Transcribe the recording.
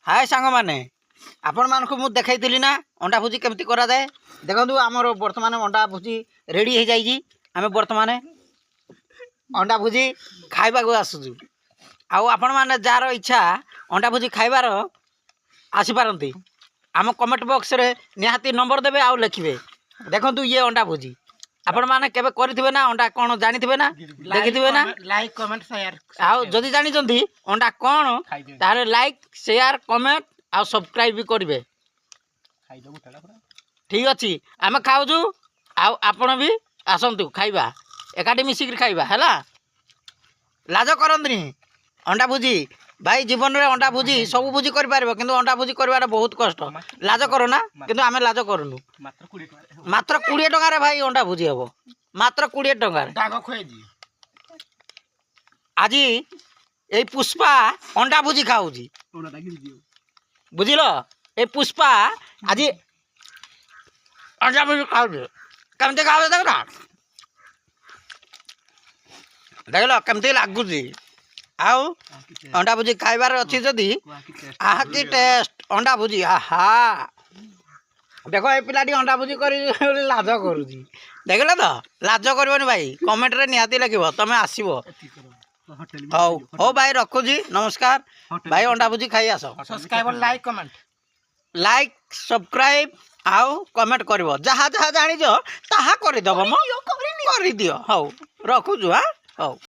हाय सांग मैंने आपण मानक मु देखी ना अंडा भुजी केमती करा जाए देखु आमर बर्तमान अंडा भुजी रेडी हो जाइए आम बर्तमान अंडा भुजी खाइबा को आसुचु आपण मैंने जार इच्छा अंडा भुजी खाइबार आसीपारती आम कमेंट बॉक्स रे निहाती नंबर देवे आउ लिखिए देखु ये अंडा भुजी आपण मैंने केबे करिथिबे ना अंडा कौन जानिथिबे ना देखिथिबे ना लाइक कमेंट शेयर आउ जदि जानिचंती अंडा कौन तारे लाइक शेयर कमेंट आउ सब्सक्राइब भी करिवे ठीक अच्छी आम खाऊँ आपण भी आसतु खाइबा एकाठी मिसिक खाइबा हैला लाज करंतनी अंडा भुजी भाई जीवन रे अंडा भुजी सब भुजी कर पारिबो किंतु अंडा भुजी करबार बहुत कष्ट लाज करो ना किंतु आमे लाज करूनु मात्र 20 टका रे भाई अंडा भुजी हबो मात्र 20 टका रे दाग खोएजी आज ए पुष्पा अंडा भुजी खाऊजी बुझिलो ए पुष्पा आज अंडा भुजी खाऊजी केमते खावे देखला देखलो केमते लागुजी आउ अंडा भुजी खाइबार अच्छी जदि आहा की टेस्ट अंडा भुजी आहा देखो ए पिलाटी अंडा भुजी करी लाज करूजी देखल तो लाज करबनी भाई कमेंट रे निहाती लिखिबो तमे आसीबो हौ हो भाई रखुजी नमस्कार भाई अंडा भुजी खाई आस सब्सक्राइब लाइक सब्सक्राइब आउ कमेंट करबो जहा जहा जानिजो ताहा करि दबो म करि दियो हौ रखुजु हां हौ।